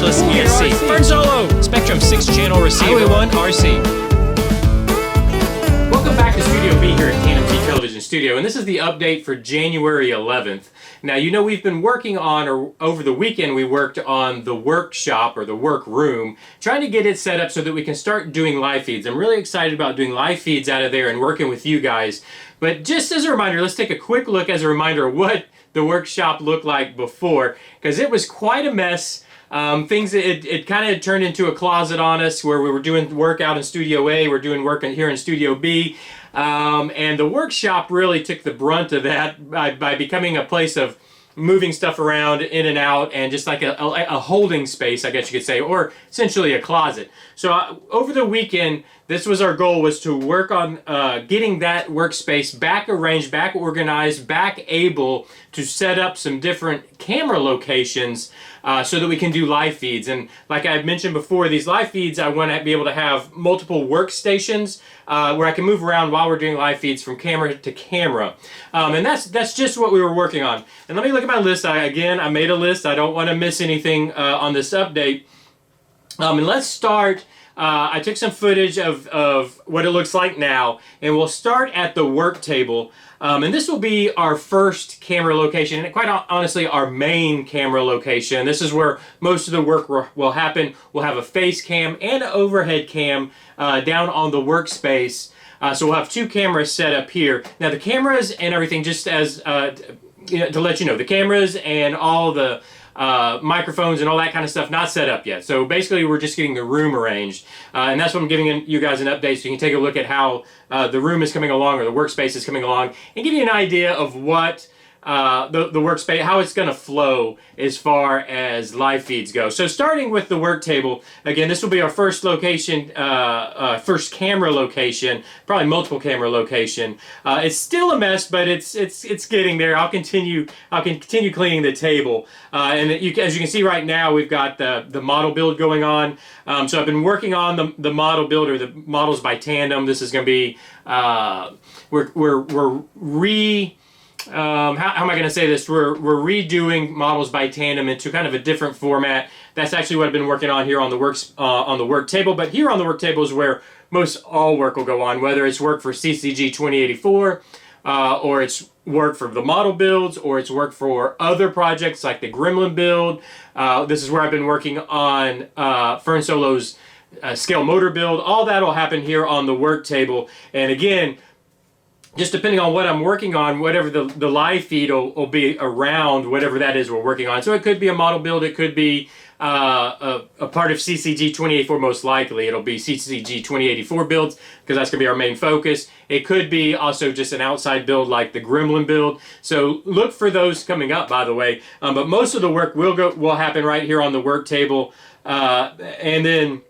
Brushless ESC. Fern Solo! Spectrum 6-channel receiver. Highway 1 RC. Welcome back to Studio B here at TandemCTelevision Studio, and this is the update for January 11th. Now, you know we've been working on, or over the weekend we worked on the workshop or the workroom, trying to get it set up so that we can start doing live feeds. I'm really excited about doing live feeds out of there and working with you guys. But just as a reminder, let's take a quick look as a reminder of what the workshop looked like before, because it was quite a mess. It kind of turned into a closet on us where we were doing work out in Studio A, we're doing work here in Studio B, and the workshop really took the brunt of that by becoming a place of moving stuff around in and out, and just like a holding space, I guess you could say, or essentially a closet. So over the weekend, this was our goal, was to work on getting that workspace back arranged, back organized, back able to set up some different camera locations so that we can do live feeds. And like I mentioned before, these live feeds, I want to be able to have multiple workstations where I can move around while we're doing live feeds from camera to camera. And that's just what we were working on. And let me look at my list. I made a list. I don't want to miss anything on this update. And let's start. I took some footage of what it looks like now, and we'll start at the work table. And this will be our first camera location, and quite honestly, our main camera location. This is where most of the work will happen. We'll have a face cam and an overhead cam down on the workspace. So we'll have two cameras set up here. Now the cameras and everything, just as to let you know, the cameras and all the microphones and all that kind of stuff not set up yet. So basically we're just getting the room arranged, and that's what I'm giving you guys an update so you can take a look at how the room is coming along, or the workspace is coming along, and give you an idea of what the workspace, how it's going to flow as far as live feeds go. So starting with the work table, again, this will be our first location, first camera location, probably multiple camera location. It's still a mess, but it's getting there. I'll continue cleaning the table, and as you can see right now, we've got the model build going on. So I've been working on the model build, or the models by Tandem. This is going to be how am I going to say this? We're redoing models by Tandem into kind of a different format. That's actually what I've been working on here on the work table. But here on the work table is where most all work will go on, whether it's work for CCG 2084, or it's work for the model builds, or it's work for other projects like the Gremlin build. This is where I've been working on Fern Solo's scale motor build. All that will happen here on the work table. And again, just depending on what I'm working on, whatever the live feed will be around whatever that is we're working on. So it could be a model build, it could be a part of CCG 2084, most likely. It'll be CCG 2084 builds, because that's going to be our main focus. It could be also just an outside build like the Gremlin build. So look for those coming up, by the way. But most of the work will happen right here on the work table. And then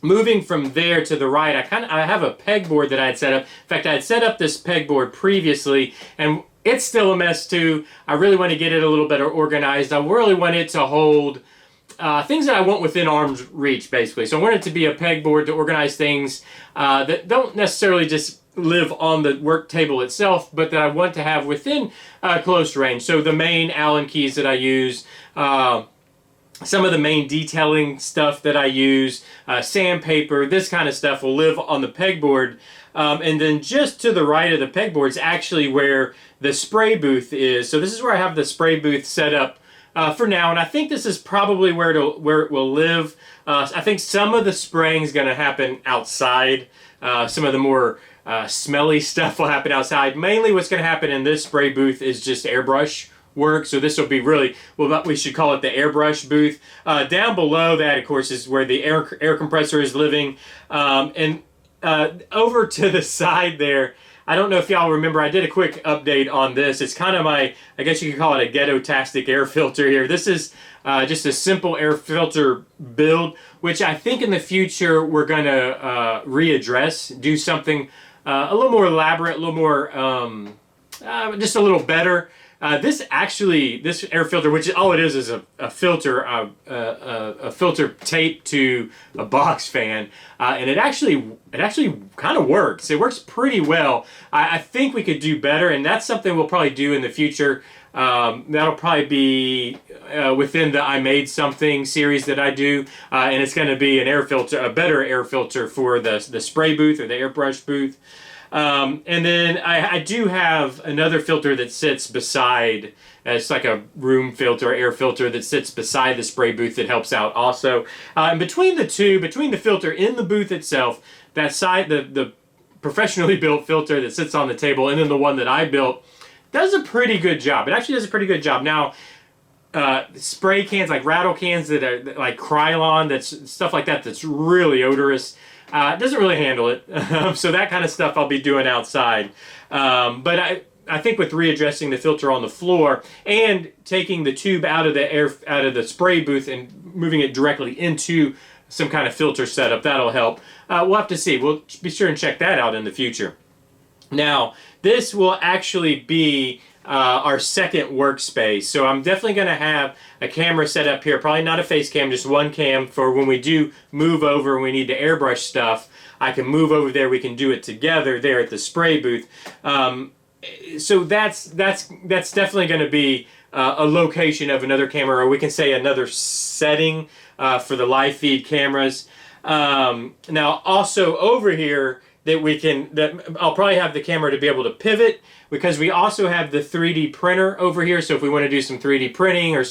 moving from there to the right, I have a pegboard that I had set up. In fact, I had set up this pegboard previously, and it's still a mess too. I really want to get it a little better organized. I really want it to hold things that I want within arm's reach, basically. So I want it to be a pegboard to organize things that don't necessarily just live on the work table itself, but that I want to have within close range. So the main Allen keys that I use, some of the main detailing stuff that I use, sandpaper, this kind of stuff will live on the pegboard. And then just to the right of the pegboard is actually where the spray booth is. So this is where I have the spray booth set up for now, and I think this is probably where it will live. I think some of the spraying is going to happen outside. Some of the more smelly stuff will happen outside. Mainly what's going to happen in this spray booth is just airbrush work. So this will be really, well, we should call it the airbrush booth. Down below that, of course, is where the air compressor is living. And over to the side there, I don't know if y'all remember, I did a quick update on this. It's kind of my, I guess you could call it a ghetto-tastic air filter here. This is just a simple air filter build, which I think in the future we're going to readdress, do something a little more elaborate, a little more, just a little better. this air filter, which all it is a filter, a filter taped to a box fan, and it actually kind of works. It works pretty well. I think we could do better, and that's something we'll probably do in the future. That'll probably be within the I Made Something series that I do, and it's going to be an air filter, a better air filter for the spray booth or the airbrush booth. And then I do have another filter that sits beside, it's like a room filter, air filter that sits beside the spray booth that helps out also. And between the two, between the filter in the booth itself, that side, the professionally built filter that sits on the table, and then the one that I built, does a pretty good job. It actually does a pretty good job. Now, spray cans, like rattle cans that are like Krylon, that's stuff like that that's really odorous, doesn't really handle it. So that kind of stuff I'll be doing outside. But I think with readjusting the filter on the floor and taking the tube out of the spray booth and moving it directly into some kind of filter setup, that'll help. We'll have to see. We'll be sure and check that out in the future. Now, this will actually be our second workspace. So I'm definitely going to have a camera set up here, probably not a face cam, just one cam for when we do move over and we need to airbrush stuff. I can move over there, we can do it together there at the spray booth. So that's definitely going to be a location of another camera, or we can say another setting for the live feed cameras. Now also over here, that I'll probably have the camera to be able to pivot, because we also have the 3D printer over here. So if we want to do some 3D printing or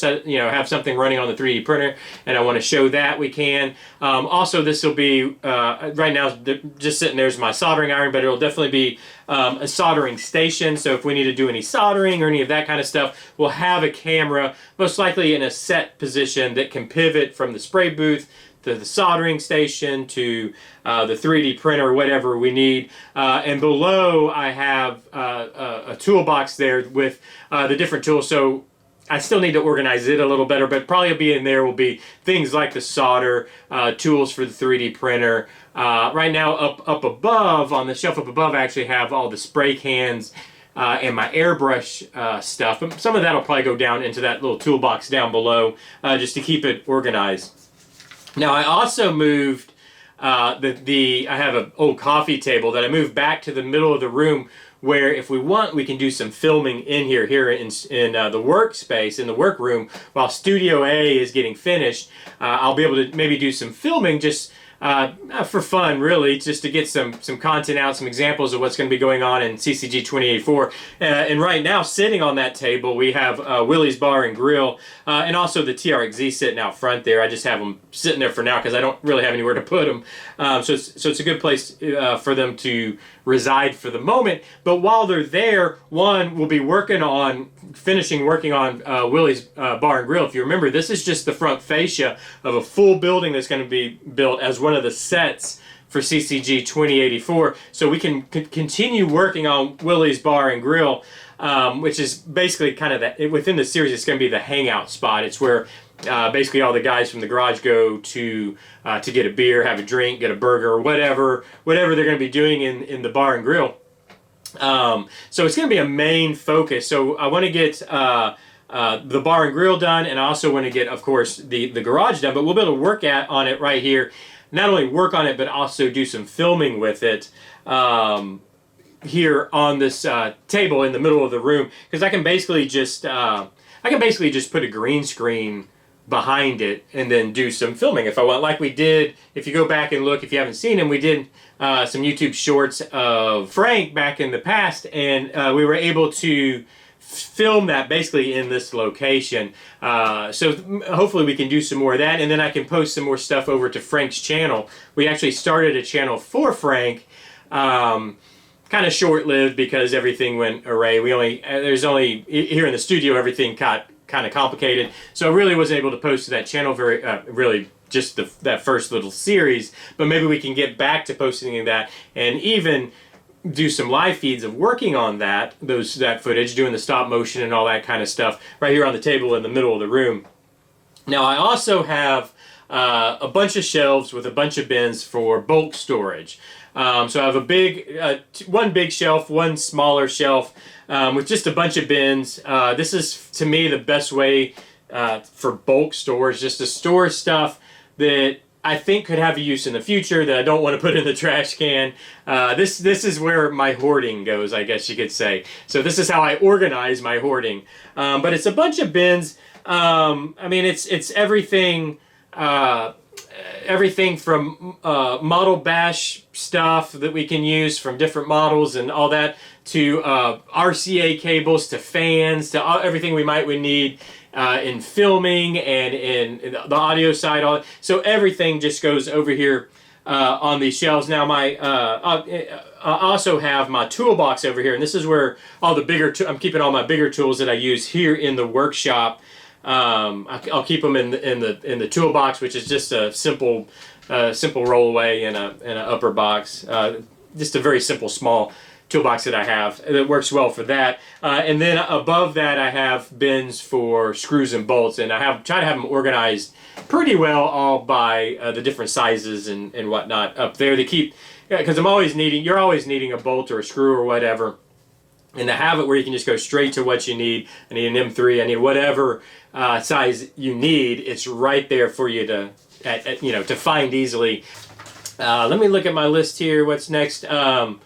have something running on the 3D printer and I want to show that, we can. Also, this will be, right now just sitting there is my soldering iron, but it'll definitely be a soldering station. So if we need to do any soldering or any of that kind of stuff, we'll have a camera most likely in a set position that can pivot from the spray booth to the soldering station to the 3D printer or whatever we need. And below I have a toolbox there with the different tools. So I still need to organize it a little better, but probably be in there will be things like the solder, tools for the 3D printer. Right now up above, on the shelf up above, I actually have all the spray cans and my airbrush stuff. But some of that will probably go down into that little toolbox down below just to keep it organized. Now I also moved I have an old coffee table that I moved back to the middle of the room, where if we want, we can do some filming in here in the workspace, in the workroom, while Studio A is getting finished. I'll be able to maybe do some filming just for fun, really, just to get some content out, some examples of what's going to be going on in CCG 2084. And right now, sitting on that table, we have Willie's Bar and Grill, and also the TRXZ sitting out front there. I just have them sitting there for now because I don't really have anywhere to put them. So it's a good place for them to reside for the moment. But while they're there, one, we'll be working on Willie's Bar and Grill. If you remember, this is just the front fascia of a full building that's going to be built as one of the sets for CCG 2084. So we can continue working on Willie's Bar and Grill, which is basically kind of within the series, it's going to be the hangout spot. It's where basically all the guys from the garage go to get a beer, have a drink, get a burger, or whatever they're going to be doing in the bar and grill. So it's going to be a main focus. So I want to get the bar and grill done, and I also want to get, of course, the garage done. But we'll be able to work on it right here. Not only work on it, but also do some filming with it here on this table in the middle of the room, because I can basically just put a green screen behind it and then do some filming if I want, like we did. If you go back and look, if you haven't seen him, we did some YouTube shorts of Frank back in the past, and we were able to film that basically in this location. So hopefully we can do some more of that, and then I can post some more stuff over to Frank's channel. We actually started a channel for Frank, kind of short-lived because everything went awry. There's only here in the studio, everything got kind of complicated, so I really wasn't able to post to that channel really just that first little series. But maybe we can get back to posting that, and even do some live feeds of working on that footage, doing the stop motion and all that kind of stuff right here on the table in the middle of the room. Now I also have a bunch of shelves with a bunch of bins for bulk storage. So I have a big, one big shelf, one smaller shelf with just a bunch of bins. This is, to me, the best way for bulk storage, just to store stuff that I think could have a use in the future that I don't want to put in the trash can. This is where my hoarding goes, I guess you could say. So this is how I organize my hoarding. But it's a bunch of bins. I mean, it's everything. Everything from model bash stuff that we can use from different models and all that, to RCA cables, to fans, to everything we would need in filming and in the audio side. All so everything just goes over here on these shelves. Now I also have my toolbox over here, and this is where all the bigger I'm keeping all my bigger tools that I use here in the workshop. I'll keep them in the toolbox, which is just a simple rollaway and an upper box. Just a very simple small toolbox that I have that works well for that. And then above that, I have bins for screws and bolts, and I try to have them organized pretty well, all by the different sizes and whatnot up there to keep. Because you're always needing a bolt or a screw or whatever. And to have it where you can just go straight to what you need. I need an M3, I need whatever size you need. It's right there for you to find easily. Let me look at my list here. What's next? Oh,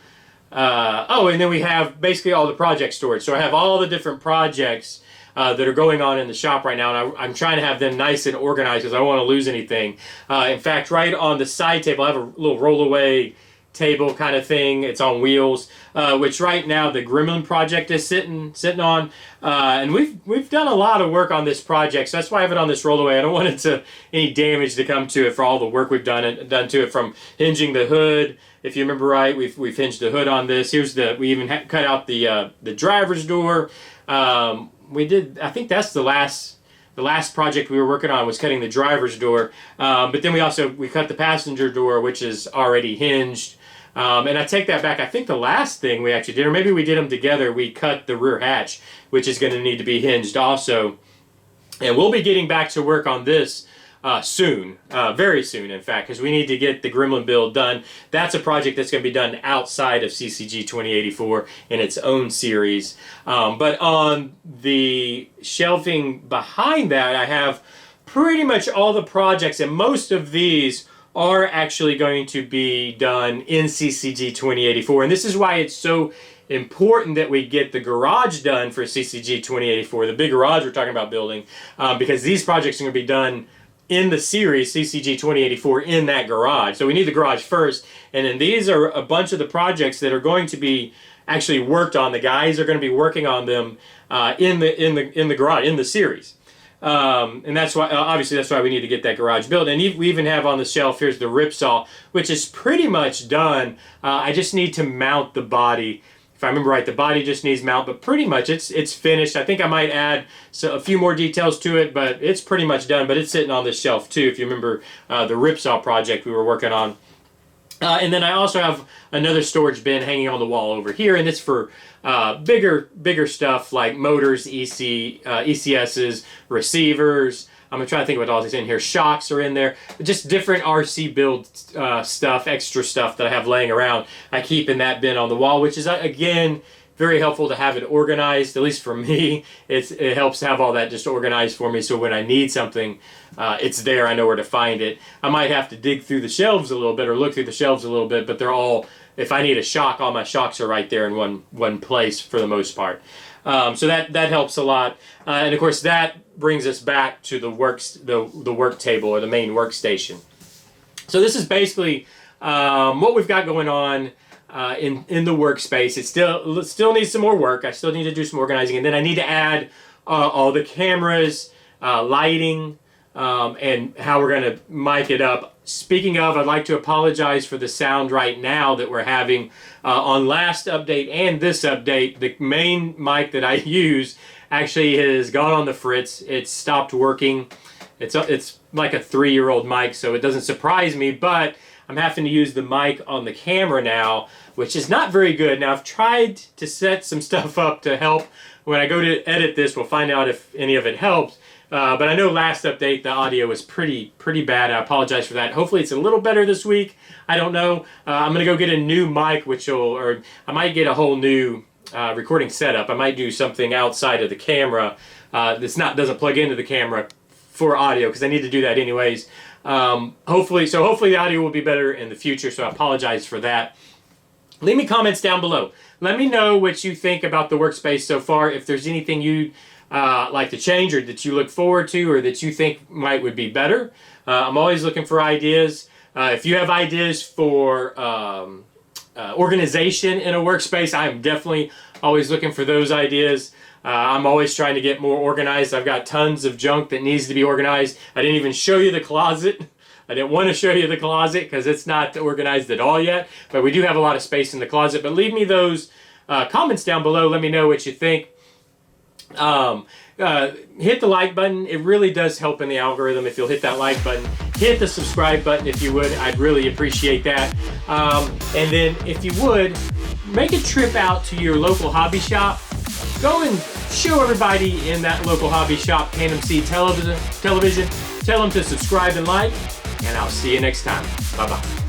and then we have basically all the project storage. So I have all the different projects that are going on in the shop right now, and I'm trying to have them nice and organized because I don't want to lose anything. In fact, right on the side table, I have a little rollaway table kind of thing. It's on wheels, which right now the Gremlin project is sitting on, and we've done a lot of work on this project, so that's why I have it on this rollaway. I don't want any damage to come to it for all the work we've done to it, from hinging the hood. If you remember right, we've hinged the hood on this. We even cut out the driver's door. I think that's the last project we were working on, was cutting the driver's door. But then we cut the passenger door, which is already hinged. And I take that back. I think the last thing we actually did, or maybe we did them together, we cut the rear hatch, which is going to need to be hinged also. And we'll be getting back to work on this soon, very soon, in fact, because we need to get the Gremlin build done. That's a project that's going to be done outside of CCG 2084 in its own series. But on the shelving behind that, I have pretty much all the projects, and most of these are actually going to be done in CCG 2084. And this is why it's so important that we get the garage done for CCG 2084, the big garage we're talking about building, because these projects are going to be done in the series CCG 2084 in that garage. So we need the garage first, and then these are a bunch of the projects that are going to be actually worked on. The guys are going to be working on them in the garage, in the series. And that's why, obviously, that's why we need to get that garage built. And we even have on the shelf, here's the ripsaw, which is pretty much done. I just need to mount the body. If I remember right, the body just needs mount, but pretty much it's finished. I think I might add a few more details to it, but it's pretty much done. But it's sitting on this shelf too, if you remember the ripsaw project we were working on. And then I also have another storage bin hanging on the wall over here, and it's for bigger stuff like motors, ECSs, receivers. I'm going to try to think what all these in here. Shocks are in there. Just different RC build stuff, extra stuff that I have laying around. I keep in that bin on the wall, which is, again, very helpful to have it organized, at least for me. It helps to have all that just organized for me, so when I need something, it's there. I know where to find it. I might have to dig through the shelves a little bit or look through the shelves a little bit, but they're all, if I need a shock, all my shocks are right there in one place for the most part. So that helps a lot. And of course, that brings us back to the work table, or the main workstation. So this is basically what we've got going on in the workspace. It still needs some more work. I still need to do some organizing, and then I need to add all the cameras, lighting, and how we're going to mic it up. Speaking of, I'd like to apologize for the sound right now that we're having on last update and this update. The main mic that I use actually has gone on the fritz. It's stopped working. It's like a 3-year-old mic, so it doesn't surprise me, but I'm having to use the mic on the camera now, which is not very good. Now, I've tried to set some stuff up to help. When I go to edit this, we'll find out if any of it helps. But I know last update the audio was pretty bad. I apologize for that. Hopefully it's a little better this week. I don't know. I'm gonna go get a new mic, or I might get a whole new recording setup. I might do something outside of the camera doesn't plug into the camera for audio, because I need to do that anyways. Hopefully the audio will be better in the future. So I apologize for that. Leave me comments down below. Let me know what you think about the workspace so far. If there's anything you'd like to change, or that you look forward to, or that you think would be better. I'm always looking for ideas. If you have ideas for organization in a workspace, I'm definitely always looking for those ideas. I'm always trying to get more organized. I've got tons of junk that needs to be organized. I didn't even show you the closet. I didn't want to show you the closet because it's not organized at all yet, but we do have a lot of space in the closet. But leave me those comments down below. Let me know what you think. Hit the like button. It really does help in the algorithm if you'll hit that like button. Hit the subscribe button if you would. I'd really appreciate that. And then if you would, make a trip out to your local hobby shop. Go and show everybody in that local hobby shop TandemCTelevision. Tell them to subscribe and like, and I'll see you next time. Bye-bye.